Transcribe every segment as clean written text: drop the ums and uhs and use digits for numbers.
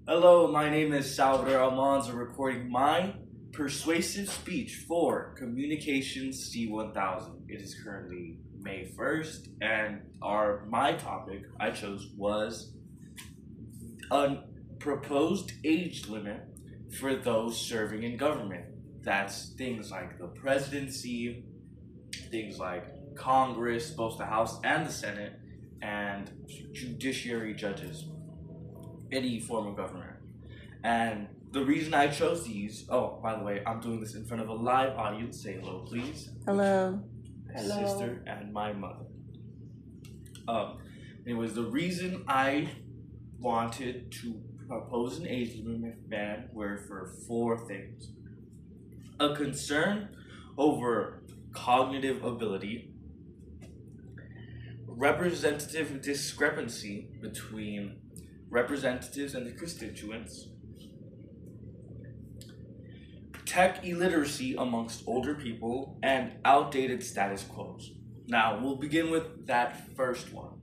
Hello, my name is Salvador Almanza, recording my persuasive speech for Communications C1000. It is currently May 1st, and my topic I chose was a proposed age limit for those serving in government. That's things like the presidency, things like Congress, both the House and the Senate, and judiciary judges, any form of government. And the reason I chose these, oh, by the way, I'm doing this in front of a live audience. Say hello, please. Hello. My sister and my mother. Um, Anyways, the reason I wanted to propose an age limit ban were for four things: a concern over cognitive ability, representative discrepancy between representatives and the constituents, tech illiteracy amongst older people, and outdated status quos. Now, we'll begin with that first one: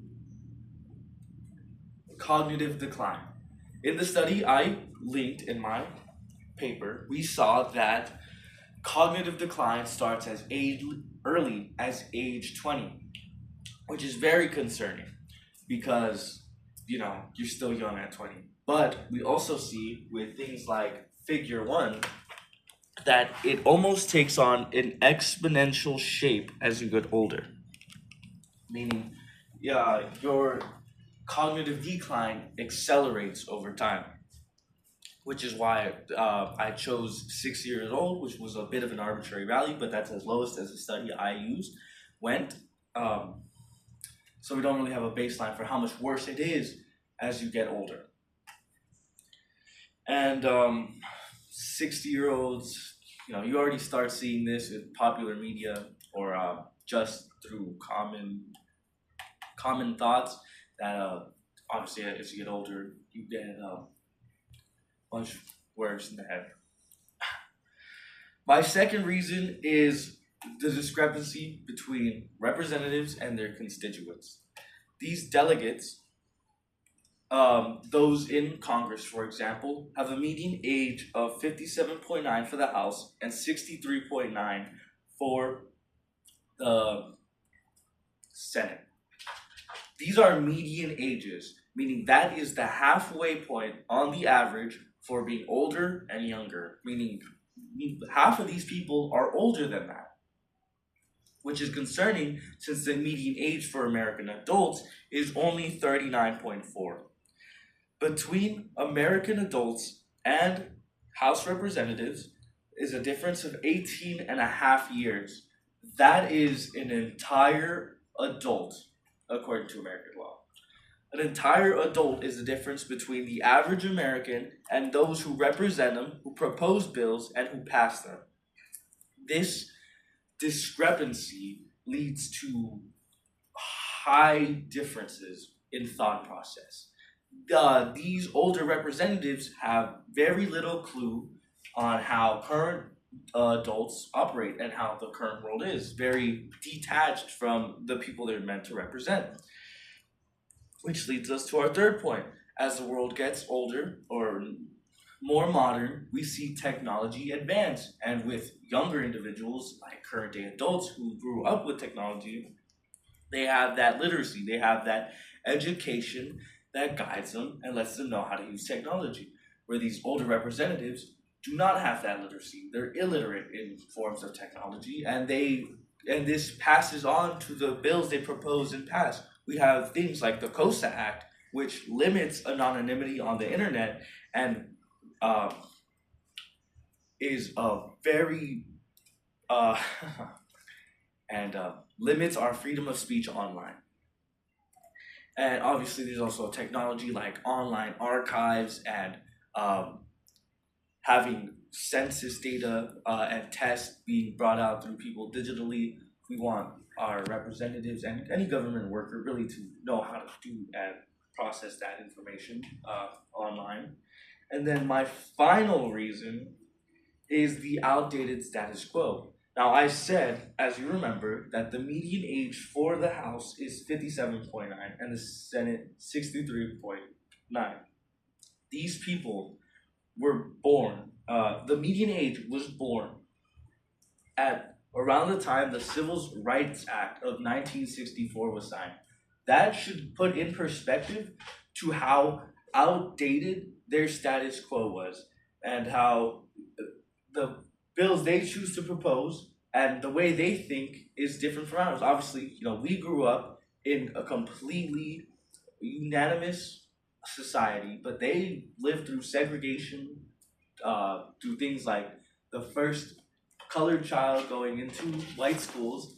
cognitive decline. In the study I linked in my paper, we saw that cognitive decline starts as early as age 20, which is very concerning because, you're still young at 20. But we also see with things like figure one that it almost takes on an exponential shape as you get older. Meaning, your cognitive decline accelerates over time, which is why I chose 6 years old, which was a bit of an arbitrary value, but that's as lowest as the study I used went. So we don't really have a baseline for how much worse it is as you get older. And 60-year-olds, you already start seeing this with popular media or just through common thoughts that obviously as you get older, you get much worse in the head. My second reason is the discrepancy between representatives and their constituents. These delegates, those in Congress, for example, have a median age of 57.9 for the House and 63.9 for the Senate. These are median ages, meaning that is the halfway point on the average for being older and younger, meaning half of these people are older than that, which is concerning since the median age for American adults is only 39.4. Between American adults and House representatives is a difference of 18 and a half years. That is an entire adult, according to American law. An entire adult is the difference between the average American and those who represent them, who propose bills, and who pass them. This discrepancy leads to high differences in thought process. These older representatives have very little clue on how current adults operate and how the current world is, very detached from the people they're meant to represent. Which leads us to our third point. As the world gets older or more modern, we see technology advance. And with younger individuals, like current day adults who grew up with technology, they have that literacy, they have that education that guides them and lets them know how to use technology. Where these older representatives do not have that literacy. They're illiterate in forms of technology, and this passes on to the bills they propose and pass. We have things like the COSA Act, which limits anonymity on the internet and is a very and limits our freedom of speech online. And obviously, there's also technology like online archives and having census data and tests being brought out through people digitally. We want our representatives and any government worker really to know how to do and process that information online. And then my final reason is the outdated status quo. Now, I said, as you remember, that the median age for the House is 57.9 and the Senate 63.9. these people were born. The median age was born at around the time the Civil Rights Act of 1964 was signed. That should put in perspective to how outdated their status quo was and how the bills they choose to propose and the way they think is different from ours. Obviously, we grew up in a completely unanimous society, but they lived through segregation, through things like the first colored child going into white schools.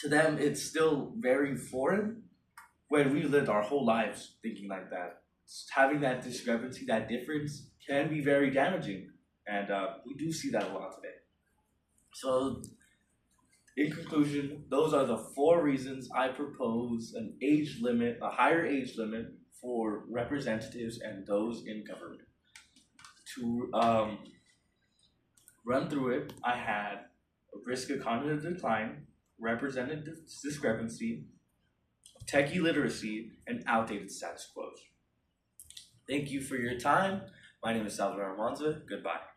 To them, it's still very foreign when we lived our whole lives thinking like that. Having that discrepancy, that difference, can be very damaging, and we do see that a lot today. So, in conclusion, those are the 4 reasons I propose an age limit, a higher age limit for representatives and those in government. To run through it, I had a risk of cognitive decline, representative discrepancy, techie literacy, and outdated status quos. Thank you for your time. My name is Salvador Almanza. Goodbye.